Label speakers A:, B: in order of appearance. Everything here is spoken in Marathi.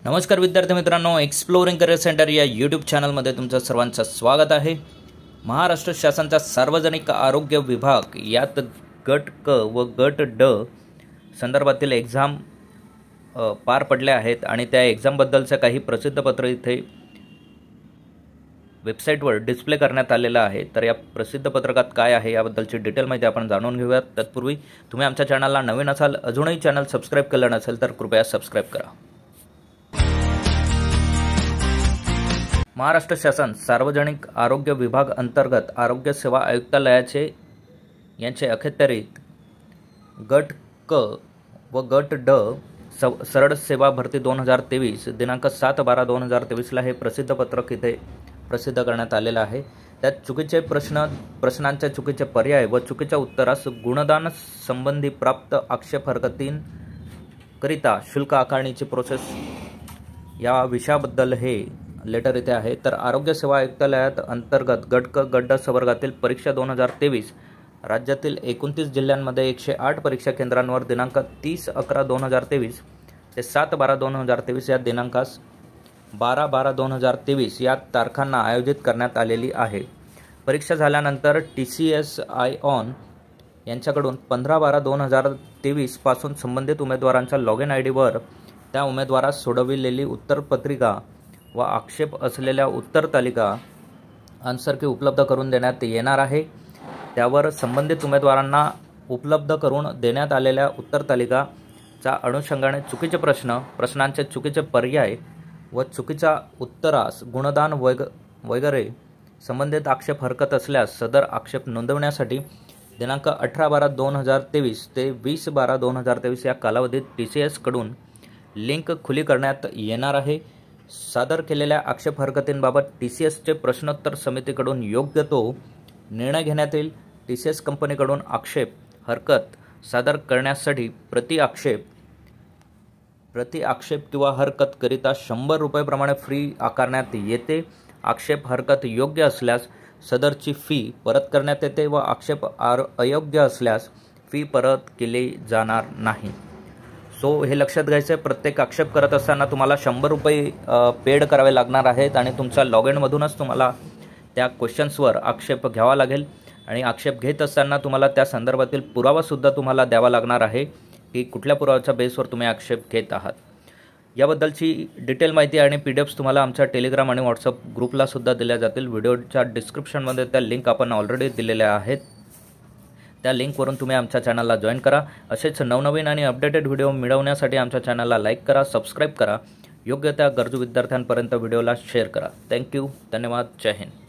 A: नमस्कार विद्यार्थी मित्रांनो, एक्सप्लोरिंग करिअर सेंटर या यूट्यूब चॅनलमध्ये तुमचं सर्वांचं स्वागत आहे। महाराष्ट्र शासनाचा सार्वजनिक आरोग्य विभाग यात गट क व गट ड संदर्भातील एक्झाम पार पडल्या आहेत आणि त्या एक्झामबद्दलचं काही प्रसिद्धपत्र इथे वेबसाईटवर डिस्प्ले करण्यात आलेलं आहे। तर या प्रसिद्ध पत्रकात काय आहे याबद्दलची डिटेल माहिती आपण जाणून घेऊयात। तत्पूर्वी तुम्ही आमच्या चॅनलला नवीन असाल, अजूनही चॅनल सबस्क्राईब केलं नसेल तर कृपया सबस्क्राईब करा। महाराष्ट्र शासन सार्वजनिक आरोग्य विभाग अंतर्गत आरोग्य सेवा आयुक्तालयाचे यांचे अखेरीत गट क व गट ड सरळ सेवा भरती 2023 दिनांक 7/12/2023 हे प्रसिद्ध पत्रक इथे प्रसिद्ध करण्यात आलेलं आहे। त्यात चुकीचे प्रश्नांचे चुकीचे पर्याय व चुकीच्या उत्तरास गुणदान संबंधी प्राप्त आक्षेप हरकतींकरिता शुल्क आकारणीची प्रोसेस या विषयाबद्दल हे लेटर इथे आहे। तर आरोग्य सेवा आयुक्तालयात अंतर्गत गट क गट ड संवर्गातील परीक्षा 2023 राज्यातील 29 जिल्ह्यांमध्ये 108 परीक्षा केंद्रांवर दिनांक 30/11/2023 ते 7/12/2023 या दिनांकास 12/12/2023 या तारखांना आयोजित करण्यात आलेली आहे। परीक्षा झाल्यानंतर TCS ION यांच्याकडून 15/12/2023 पासून संबंधित उमेदवारांच्या लॉगिन ID वर त्या उमेदवारास सोडविलेली उत्तरपत्रिका व आक्षेप असलेल्या उत्तर तालिका आन्सर की उपलब्ध करून देण्यात येणार आहे। त्यावर संबंधित उमेदवारांना उपलब्ध करून देण्यात आलेल्या उत्तर तालिकाच्या अनुषंगाने चुकीचे प्रश्नांचे चुकीचे पर्याय व चुकीच्या उत्तरास गुणदान वगैरे संबंधित आक्षेप हरकत असल्यास सदर आक्षेप नोंदवण्यासाठी दिनांक 18/12/2023 ते 20/12/2023 या कालावधीत TCS कडून लिंक खुली करण्यात येणार आहे। सादर केलेल्या आक्षेप हरकतींबाबत TCSचे प्रश्नोत्तर समितीकडून योग्य तो निर्णय घेण्यात येईल। TCS कंपनीकडून आक्षेप हरकत सादर करण्यासाठी प्रति आक्षेप किंवा हरकत करिता 100 रुपये प्रमाणे फी आकारण्यात येते। आक्षेप हरकत योग्य असल्यास सदरची फी परत करण्यात येते व आक्षेप अयोग्य असल्यास फी परत केली जाणार नाही। सो हे लक्षात घ्यायचं, प्रत्येक आक्षेप करत असताना तुम्हाला 100 रुपये पेड करावे लागणार आहेत आणि तुमच्या लॉगिनमधूनच तुम्हाला त्या क्वेश्चन्सवर आक्षेप घ्यावा लागेल आणि आक्षेप घेत असताना तुम्हाला त्या संदर्भातील पुरावासुद्धा तुम्हाला द्यावा लागणार आहे की कुठल्या पुराव्याच्या बेसवर तुम्ही आक्षेप घेत आहात। याबद्दलची डिटेल माहिती आणि PDFs तुम्हाला आमच्या टेलिग्राम आणि व्हॉट्सअप ग्रुपला सुद्धा दिल्या जातील। व्हिडिओच्या डिस्क्रिप्शनमध्ये त्या लिंक आपण ऑलरेडी दिलेल्या आहेत, त्या लिंकवरून तुम्ही आमच्या चॅनलला जॉईन करा। असेच नवनवीन आणि अपडेटेड व्हिडिओ मिळवण्यासाठी आमच्या चॅनलला लाईक करा, सबस्क्राईब करा, योग्य त्या गरजू विद्यार्थ्यांपर्यंत व्हिडिओला शेअर करा। थँक्यू, धन्यवाद, जय हिंद।